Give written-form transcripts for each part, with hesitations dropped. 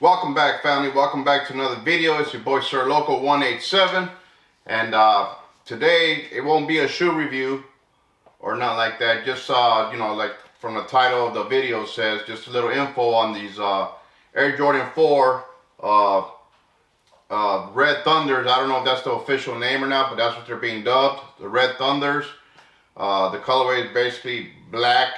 Welcome back, family. Welcome back to another video. It's your boy Sir Local 187, and today it won't be a shoe review or not like that. Just like from the title of the video says, just a little info on these Air Jordan 4 Red Thunders. I don't know if that's the official name or not, but that's what they're being dubbed, the Red Thunders. The colorway is basically black,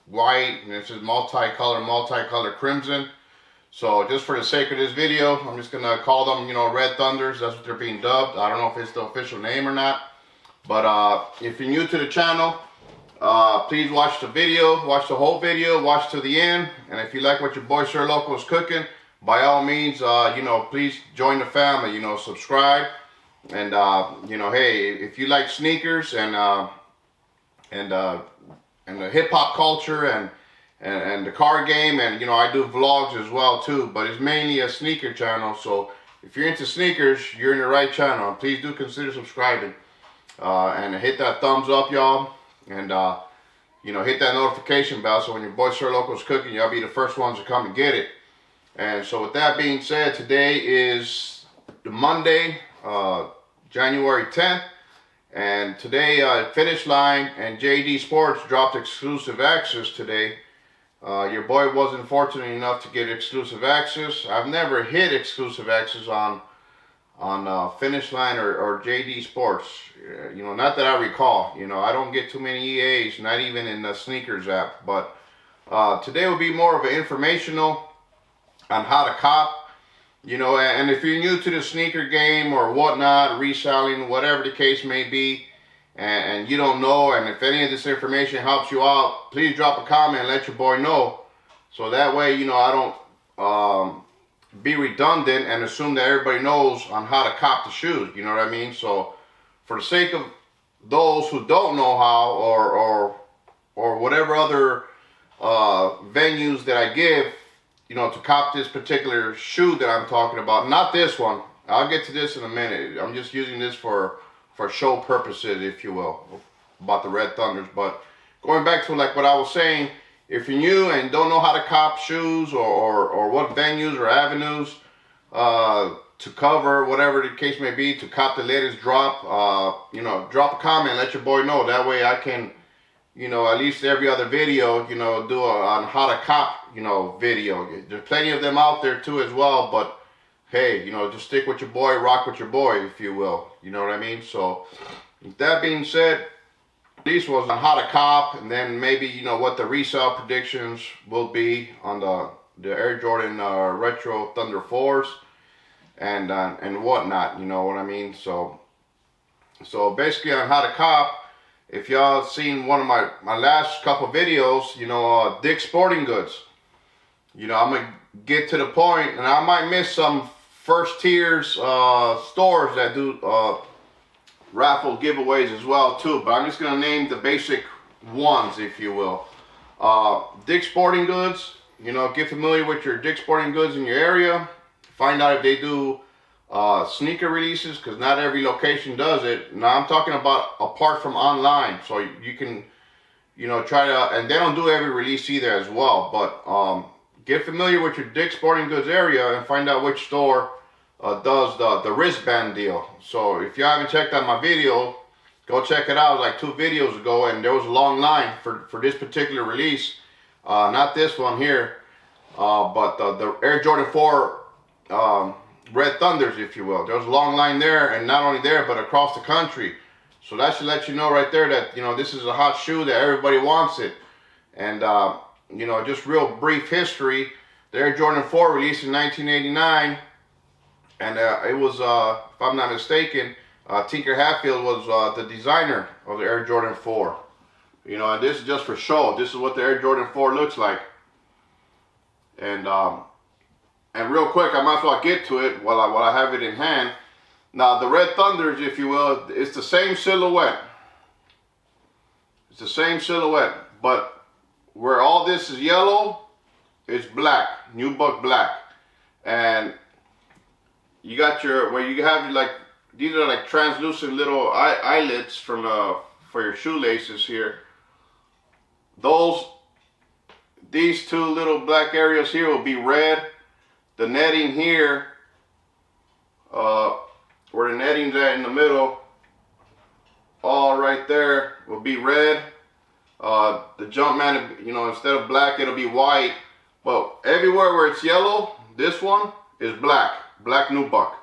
white, and it's just multicolor crimson. So just for the sake of this video, I'm just going to call them, Red Thunders. That's what they're being dubbed. I don't know if it's the official name or not. But if you're new to the channel, please watch the video. Watch the whole video. Watch to the end. And if you like what your boy Sir Local is cooking, by all means, please join the family. Subscribe. And, hey, if you like sneakers and the hip-hop culture and the car game, and I do vlogs as well too, but it's mainly a sneaker channel. So if you're into sneakers, you're in the right channel. Please do consider subscribing and hit that thumbs up, y'all, and hit that notification bell so when your boy Sir Local is cooking, y'all be the first ones to come and get it. And so with that being said, today is the Monday, January 10th. And today, Finish Line and JD Sports dropped exclusive access today. Your boy wasn't fortunate enough to get exclusive access. I've never hit exclusive access on Finish Line or JD Sports. Not that I recall. I don't get too many EAs, not even in the sneakers app. But today will be more of an informational on how to cop. And if you're new to the sneaker game or whatnot, reselling, whatever the case may be, and you don't know, and if any of this information helps you out, please drop a comment and let your boy know. So that way, I don't be redundant and assume that everybody knows on how to cop the shoes. You know what I mean? So for the sake of those who don't know how, or whatever other venues that I give, to cop this particular shoe that I'm talking about. Not this one. I'll get to this in a minute. I'm just using this for show purposes, if you will, about the Red Thunders. But going back to like what I was saying, if you're new and don't know how to cop shoes or what venues or avenues to cover, whatever the case may be, to cop the latest drop, drop a comment, let your boy know. That way I can, at least every other video, do on how to cop, video. There's plenty of them out there too as well, but hey, just stick with your boy, rock with your boy, if you will. You know what I mean? So with that being said, this was on how to cop, and then maybe, what the resale predictions will be on the Air Jordan Retro Thunder 4s and whatnot, you know what I mean? So basically on how to cop, if y'all seen one of my last couple videos, Dick's Sporting Goods, I'm going to get to the point, and I might miss some first tiers stores that do raffle giveaways as well too, but I'm just going to name the basic ones, if you will. Dick's Sporting Goods, get familiar with your Dick's Sporting Goods in your area. Find out if they do sneaker releases, because not every location does it. Now I'm talking about apart from online, so you can try to, and they don't do every release either as well, but get familiar with your Dick's Sporting Goods area and find out which store does the wristband deal. So if you haven't checked out my video, go check it out. Like 2 videos ago, and there was a long line for this particular release. Not this one here, but the Air Jordan 4 Red Thunders, if you will. There was a long line there, and not only there, but across the country. So that should let you know right there that, this is a hot shoe, that everybody wants it. And, just real brief history. The Air Jordan 4 released in 1989. And it was, if I'm not mistaken, Tinker Hatfield was the designer of the Air Jordan 4. And this is just for show. This is what the Air Jordan 4 looks like. And real quick, I might as well get to it while I have it in hand. Now, the Red Thunders, if you will, it's the same silhouette. It's the same silhouette, but where all this is yellow, it's black, nubuck black. And you got where you have like, these are like translucent little eyelets for your shoelaces here. These two little black areas here will be red. the netting here, where the netting's at in the middle, all right there will be red. The Jumpman, you know, instead of black, it'll be white. But everywhere where it's yellow, this one is black nubuck.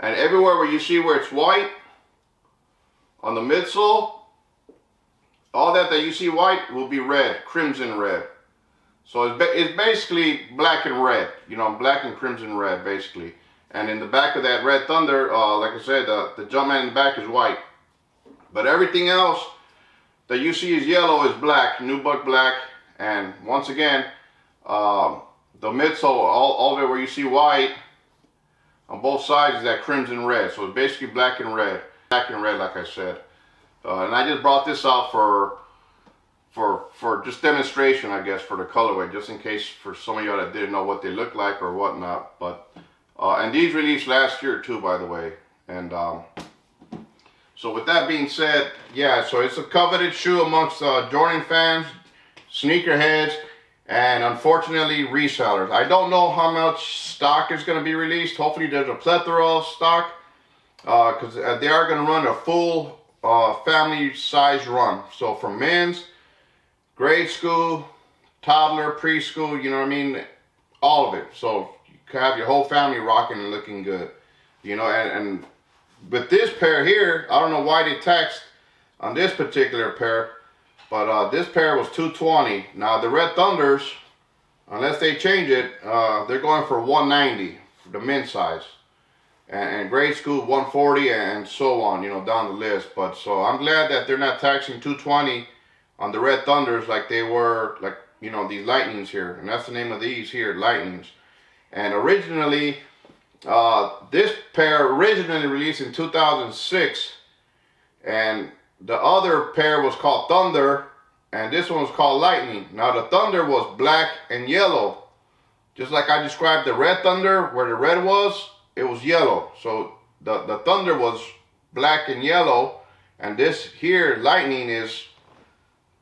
And everywhere where you see where it's white, on the midsole, all that you see white will be red, crimson red. So it's basically black and red, you know, black and crimson red basically. And in the back of that Red Thunder, like I said, the Jumpman in the back is white. But everything else that you see is yellow is black, nubuck black. And once again, the midsole, all of it where you see white on both sides is that crimson red. So it's basically black and red like I said. And I just brought this out for just demonstration, I guess, for the colorway, just in case for some of y'all that didn't know what they look like or whatnot. But and these released last year too, by the way. And so with that being said, yeah, so it's a coveted shoe amongst Jordan fans, sneakerheads, and unfortunately resellers. I don't know how much stock is going to be released. Hopefully there's a plethora of stock, because they are going to run a full family size run. So for men's, grade school, toddler, preschool, you know what I mean, all of it. So you can have your whole family rocking and looking good, you know. And with this pair here, I don't know why they taxed on this particular pair, but this pair was $220. Now the Red Thunders, unless they change it, they're going for $190 for the men's size, and grade school $140, and so on, you know, down the list. But so I'm glad that they're not taxing $220 on the Red Thunders like they were, like, you know, these Lightnings here. And that's the name of these here, Lightnings. And originally, this pair originally released in 2006, and the other pair was called Thunder, and this one was called Lightning. Now the Thunder was black and yellow, just like I described the Red Thunder, where the red was, it was yellow. So the Thunder was black and yellow, and this here, Lightning, is,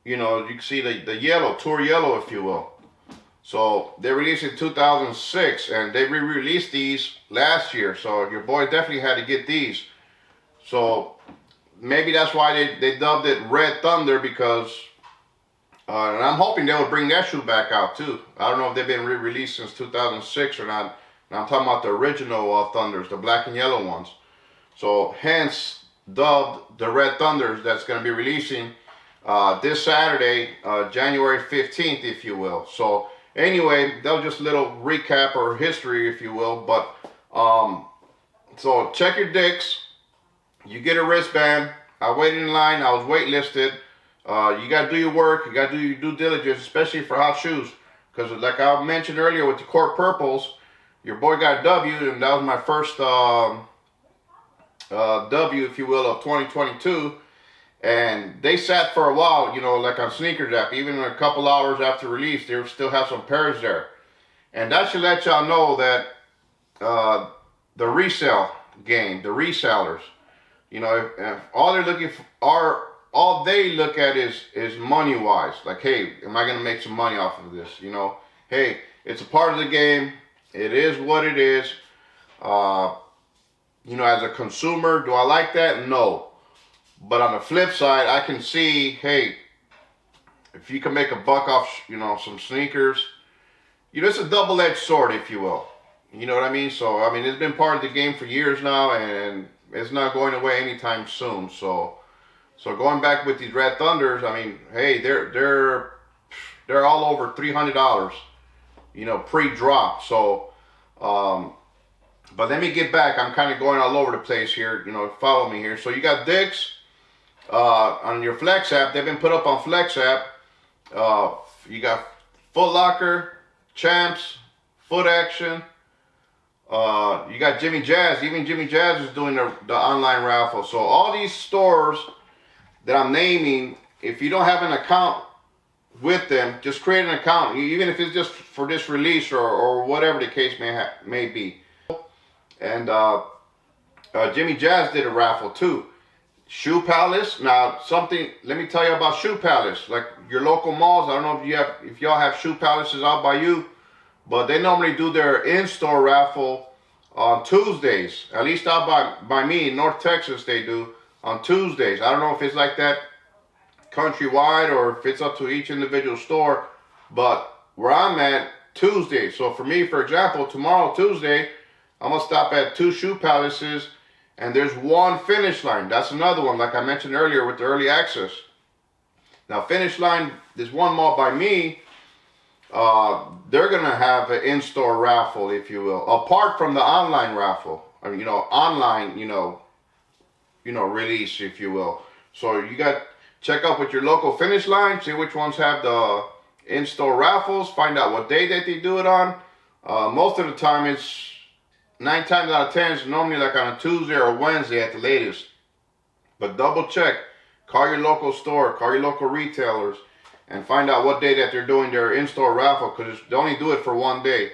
you know, you can see the yellow, tour yellow, if you will. So they released in 2006, and they re-released these last year. So your boy definitely had to get these. So maybe that's why they dubbed it Red Thunder, because, and I'm hoping they will bring that shoe back out too. I don't know if they've been re-released since 2006 or not. And I'm talking about the original Thunders, the black and yellow ones. So hence dubbed the Red Thunders, that's going to be releasing this Saturday, January 15th, if you will. So anyway, that was just a little recap or history, if you will. But so check your dicks. You get a wristband. I waited in line. I was waitlisted. You got to do your work. You got to do your due diligence, especially for hot shoes. Because like I mentioned earlier with the Court Purples, your boy got W, and that was my first W, if you will, of 2022. And they sat for a while, you know, like on Sneakers app. Even a couple hours after release, they still have some pairs there. And that should let y'all know that the resale game, the resellers, you know, if all they're looking for all they look at is money wise. Like, hey, am I gonna make some money off of this? You know, hey, it's a part of the game. It is what it is. You know, as a consumer, do I like that? No. But on the flip side, I can see, hey, if you can make a buck off, you know, some sneakers, you know, it's a double-edged sword, if you will. You know what I mean? So, I mean, it's been part of the game for years now, and it's not going away anytime soon. So going back with these Red Thunders, I mean, hey, they're all over $300, you know, pre-drop. So, but let me get back. I'm kind of going all over the place here. You know, follow me here. So you got Dick's. On your Flex app, they've been put up on Flex app. You got Foot Locker, Champs, Foot Action. You got Jimmy Jazz. Even Jimmy Jazz is doing the online raffle. So all these stores that I'm naming, if you don't have an account with them, just create an account. Even if it's just for this release or whatever the case may be. And Jimmy Jazz did a raffle too. Shoe Palace. Now let me tell you about Shoe Palace. Like your local malls, I don't know if y'all have Shoe Palaces out by you. but they normally do their in-store raffle on Tuesdays. At least out by me in North Texas, they do on Tuesdays. I don't know if it's like that countrywide or if it's up to each individual store, but where I'm at, Tuesday. So for me, for example, tomorrow, Tuesday, I'm gonna stop at 2 shoe palaces, and there's 1 Finish Line. That's another one, like I mentioned earlier with the early access. Now, Finish Line, there's one mall by me. They're gonna have an in-store raffle, if you will, apart from the online raffle. I mean, online, release, if you will. So you got check out with your local Finish Line, see which ones have the in-store raffles, find out what day that they do it on. Most of the time, it's 9 times out of 10, it's normally like on a Tuesday or a Wednesday at the latest. But double check, call your local store, call your local retailers, and find out what day that they're doing their in-store raffle, because they only do it for 1 day.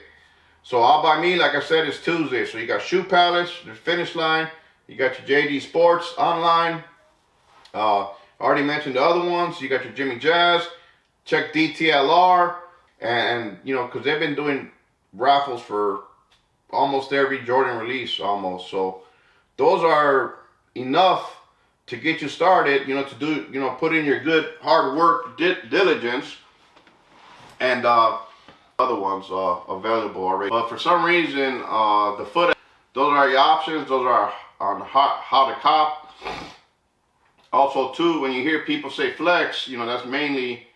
So all by me, like I said, it's Tuesday. So you got Shoe Palace, there's Finish Line, you got your JD Sports online. Already mentioned the other ones. You got your Jimmy Jazz. Check DTLR, and because they've been doing raffles for almost every Jordan release almost. So those are enough to get you started, to do, put in your good hard work, diligence, and other ones available already. But for some reason, the foot, those are your options. Those are on how to cop. Also, too, when you hear people say flex, that's mainly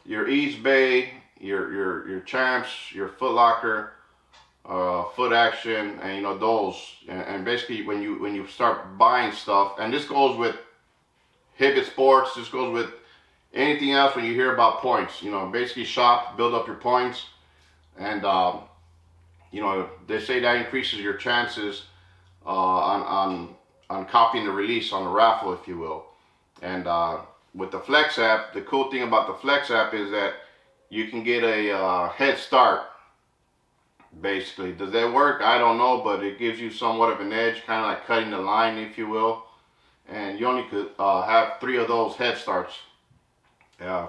your East Bay, your Champs, your Foot Locker, Foot Action, and those. And basically, when you start buying stuff, and this goes with Hibbett Sports, this goes with anything else when you hear about points. Basically shop, build up your points, and they say that increases your chances on copying the release on the raffle, if you will. And with the Flex app, the cool thing about the Flex app is that you can get a head start, basically. Does that work? I don't know, but it gives you somewhat of an edge, kind of like cutting the line, if you will. And you only could have 3 of those head starts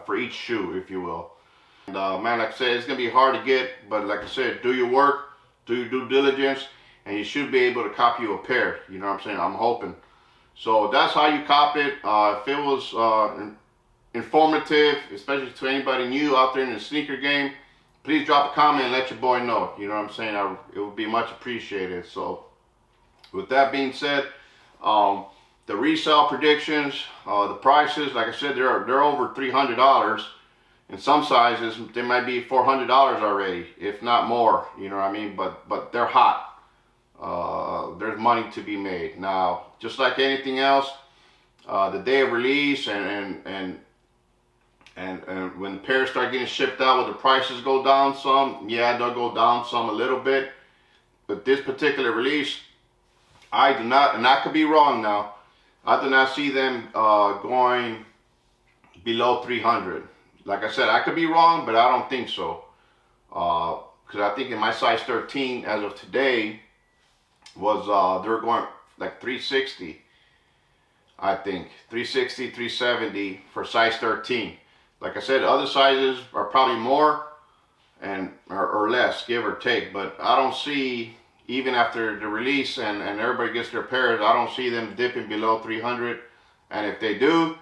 for each shoe, if you will. And man, like I said, it's going to be hard to get, but like I said, do your work, do your due diligence, and you should be able to copy you a pair. You know what I'm saying? I'm hoping. So that's how you cop it. If it was informative, especially to anybody new out there in the sneaker game, please drop a comment and let your boy know. You know what I'm saying? It would be much appreciated. So with that being said, the resale predictions, the prices, like I said, they're over $300. In some sizes, they might be $400 already, if not more. You know what I mean? But they're hot. There's money to be made. Now, just like anything else, the day of release and when pairs start getting shipped out, will the prices go down some? Yeah, they'll go down some a little bit. But this particular release, I do not, and I could be wrong now, I do not see them going below 300. Like I said, I could be wrong, but I don't think so. Because I think in my size 13, as of today, was they were going like 360. I think 360, 370 for size 13. Like I said, other sizes are probably more or less, give or take. But I don't see, even after the release and everybody gets their pairs, I don't see them dipping below 300. And if they do,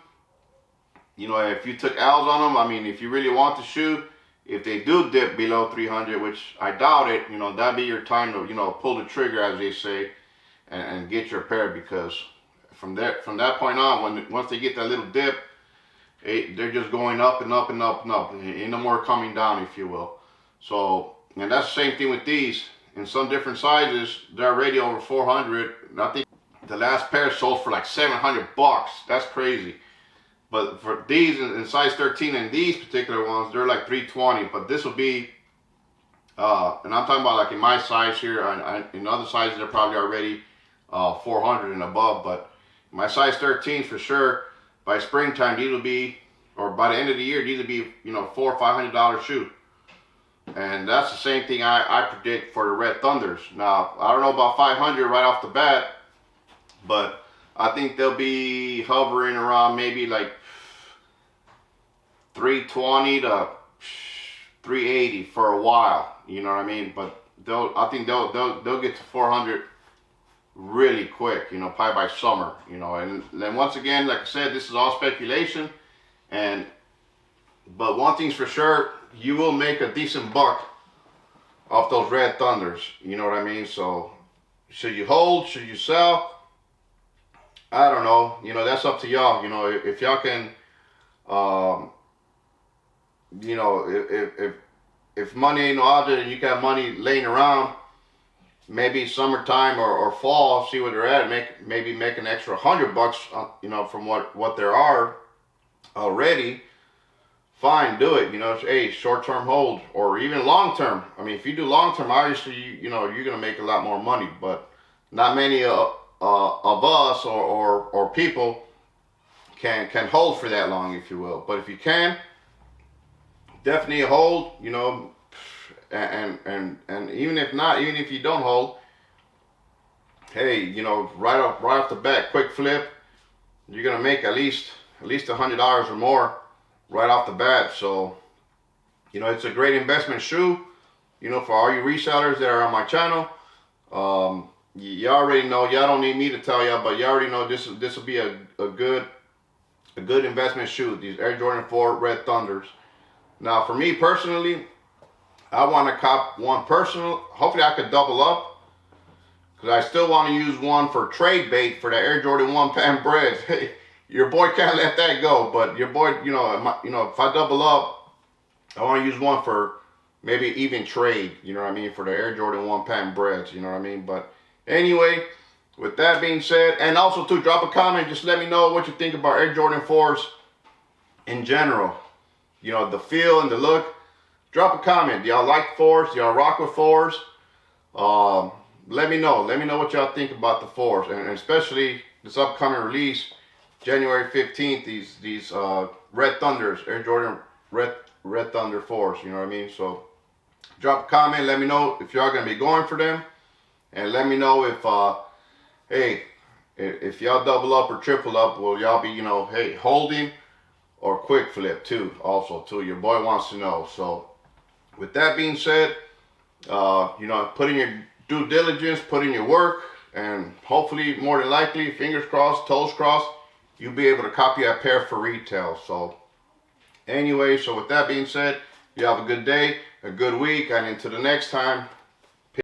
if you took L's on them, I mean, if you really want the shoe, if they do dip below 300, which I doubt it, that'd be your time to, pull the trigger, as they say, and get your pair, because from that point on, once they get that little dip, they're just going up and up and up and up. Ain't no more coming down, if you will. So, and that's the same thing with these. In some different sizes, they're already over 400. I think the last pair sold for like $700. That's crazy. But for these in size 13 and these particular ones, they're like 320. But this will be, and I'm talking about like in my size here. In other sizes, they're probably already 400 and above. But my size 13 for sure, by springtime, these will be, or by the end of the year, these will be, $400 or $500 shoe. And that's the same thing I predict for the Red Thunders. Now, I don't know about 500 right off the bat, but I think they'll be hovering around maybe like 320 to 380 for a while. You know what I mean? But I think they'll get to 400 really quick. You know, probably by summer. You know, and then once again, like I said, this is all speculation. But one thing's for sure, you will make a decent buck off those Red Thunders. You know what I mean? So should you hold? Should you sell? I don't know. You know, that's up to y'all. You know, if y'all can, you know, if money ain't no object and you got money laying around, maybe summertime or fall, see where they're at, maybe make an extra $100, you know, from what there are already. Fine, do it. You know, it's a short-term hold or even long-term. I mean, if you do long-term, obviously, you know, you're gonna make a lot more money. But not many of us or people can hold for that long, if you will. But if you can, definitely hold. You know, and even if not, even if you don't hold, hey, you know, right off the bat, quick flip, you're gonna make at least $100 or more right off the bat. So, you know, it's a great investment shoe, you know, for all you resellers that are on my channel. You already know, y'all don't need me to tell y'all, but you already know this will be a good investment shoe, these Air Jordan 4 Red Thunders. Now, for me personally, I want to cop one personal. Hopefully I could double up, because I still want to use one for trade bait for the Air Jordan 1 Pan Breads. Your boy can't let that go, but your boy, you know, if I double up, I want to use one for maybe even trade, you know what I mean, for the Air Jordan 1 Pan Breads, you know what I mean. But anyway, with that being said, and also to drop a comment, just let me know what you think about Air Jordan 4s in general. You know, the feel and the look. Drop a comment. Do y'all like 4s? Do y'all rock with 4s? Let me know. Let me know what y'all think about the 4s, and especially this upcoming release, January 15th, these Red Thunders, Air Jordan Red Thunder 4s, you know what I mean? So drop a comment, let me know if y'all gonna be going for them, and let me know if hey, if y'all double up or triple up, will y'all be, you know, hey, holding or quick flip too, also too. Your boy wants to know. So with that being said, you know, put in your due diligence, put in your work, and hopefully, more than likely, fingers crossed, toes crossed, you'll be able to copy a pair for retail. So anyway, so with that being said, you have a good day, a good week, and until the next time,